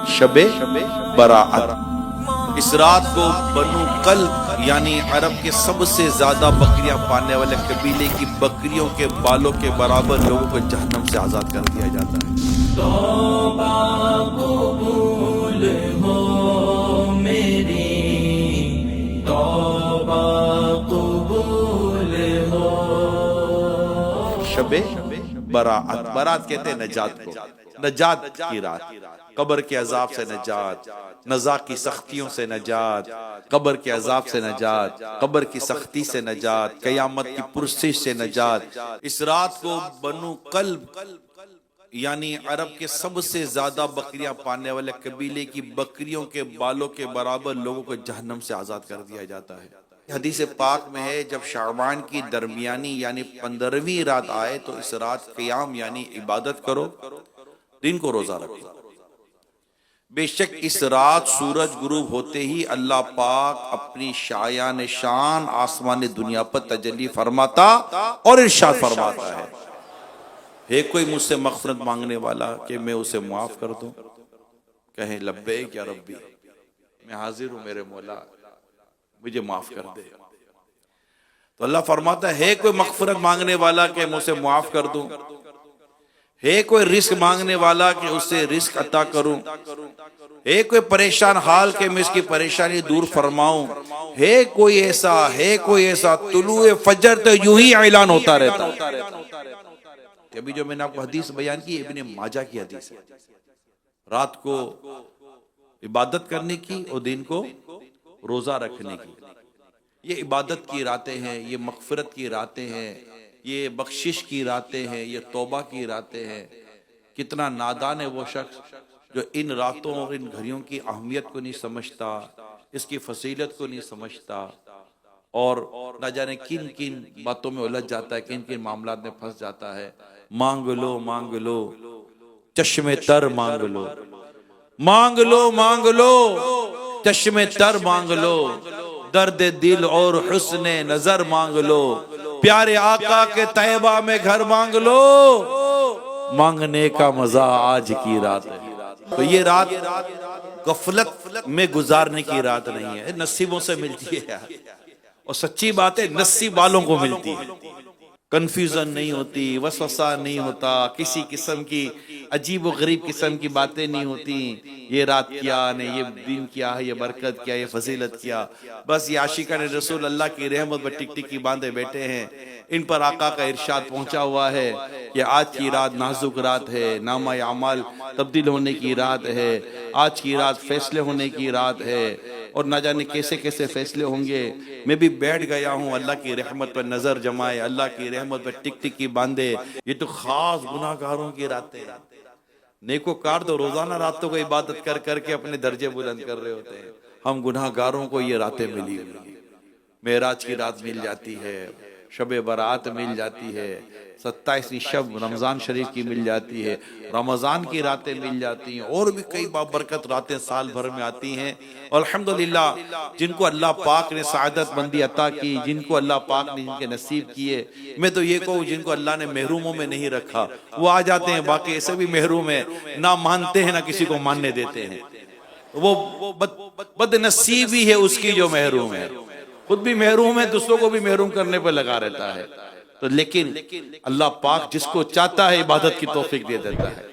شب براعت، اس رات کو بنو قلب یعنی عرب کے سب سے زیادہ بکریاں پالنے والے قبیلے کی بکریوں کے بالوں کے برابر لوگوں کو جہنم سے آزاد کر دیا جاتا ہے۔ توبہ قبول ہو میری، توبہ قبول ہو۔ شب براعت، برات کہتے ہیں نجات کو، نجات کی رات، قبر کے عذاب سے نجات، نزا کی سختیوں سے نجات، قبر کے عذاب سے نجات، قبر کی سختی سے نجات، قیامت کی پرسش سے نجات۔ اس رات کو بنو قلب یعنی عرب کے سب سے زیادہ بکریاں پالنے والے قبیلے کی بکریوں کے بالوں کے برابر لوگوں کو جہنم سے آزاد کر دیا جاتا ہے۔ حدیث پاک میں ہے جب شعبان کی درمیانی یعنی 15ویں رات آئے تو اس رات قیام یعنی عبادت کرو، دن کو روزہ رکھو۔ بے شک اس رات سورج غروب ہوتے ہی اللہ پاک اپنی شایان شان آسمان دنیا پر تجلی فرماتا اور ارشاد فرماتا ہے کوئی مجھ سے مغفرت مانگنے والا کہ میں اسے معاف کر دوں؟ کہیں لبیک یا ربی، میں حاضر ہوں میرے مولا، مجھے معاف کر دے۔ تو اللہ فرماتا ہے کوئی مغفرت مانگنے والا کہ میں اسے معاف کر دوں؟ ہے کوئی رزق مانگنے والا کہ اسے رزق عطا کروں؟ ہے کوئی پریشان حال کہ میں اس کی پریشانی دور فرماؤں؟ ہے کوئی ایسا طلوع فجر تو یوں ہی اعلان ہوتا رہتا ہے۔ ابھی جو میں نے آپ کو حدیث بیان کی ابن ماجہ کی حدیث ہے، رات کو عبادت کرنے کی اور دن کو روزہ رکھنے کی۔ یہ عبادت کی راتیں ہیں، یہ مغفرت کی راتیں ہیں، یہ بخشش کی راتیں ہیں، یہ توبہ کی راتیں ہیں۔ کتنا نادان ہے وہ شخص جو ان راتوں اور ان گھڑیوں کی اہمیت کو نہیں سمجھتا، اس کی فضیلت کو نہیں سمجھتا، اور نہ جانے کن کن باتوں میں الجھ جاتا ہے، کن کن معاملات میں پھنس جاتا ہے۔ مانگ لو مانگ لو چشم تر مانگ لو، مانگ لو مانگ لو چشم تر مانگ لو، درد دل اور حسن نظر مانگ لو، پیارے آقا کے طیبہ میں گھر مانگ لو، مانگنے کا مزہ آج کی رات ہے۔ تو یہ رات غفلت میں گزارنے کی رات نہیں ہے، نصیبوں سے ملتی ہے یار، اور سچی بات ہے نصیب والوں کو ملتی ہے۔ کنفیوژن نہیں ہوتی، وسوسہ نہیں ہوتا، کسی قسم کی عجیب و غریب قسم کی باتیں نہیں ہوتی، یہ رات کیا نہیں، یہ دن کیا ہے، یہ برکت کیا، یہ فضیلت کیا۔ بس یہ عاشقان رسول اللہ کی رحمت پر ٹک ٹکی باندھے بیٹھے ہیں، ان پر آقا کا ارشاد پہنچا ہوا ہے کہ آج کی رات نازک رات ہے، نامہ اعمال تبدیل ہونے کی رات ہے، آج کی رات فیصلے ہونے کی رات ہے، اور نہ جانے کیسے کیسے فیصلے ہوں گے۔ میں بھی بیٹھ گیا ہوں اللہ کی رحمت پر نظر جمائے، اللہ کی رحمت پر ٹک ٹکی باندھے۔ یہ تو خاص گناہ گاروں کی راتیں ہیں، نیکوکار تو روزانہ راتوں کو عبادت کر کر کے اپنے درجے بلند کر رہے ہوتے ہیں، ہم گناہ گاروں کو یہ راتیں ملی ہوئی، معراج کی رات مل جاتی ہے، شب برات مل جاتی ہے، 27ویں شب رمضان شریف کی مل جاتی ہے، رمضان کی راتیں مل جاتی ہیں، اور بھی کئی بابرکت راتیں سال بھر میں آتی ہیں۔ الحمدللہ جن کو اللہ پاک نے سعادت مندی عطا کی، جن کو اللہ پاک نے جن کے نصیب کیے، میں تو یہ کہوں جن کو اللہ نے محروموں میں نہیں رکھا وہ آ جاتے ہیں، باقی ایسے بھی محروم ہیں، نہ مانتے ہیں نہ کسی کو ماننے دیتے ہیں، وہ بد نصیبی ہے اس کی جو محروم ہے، خود بھی محروم ہے دوسروں کو بھی محروم کرنے پہ لگا رہتا ہے۔ تو لیکن اللہ پاک جس کو چاہتا ہے عبادت کی توفیق دے دیتا ہے۔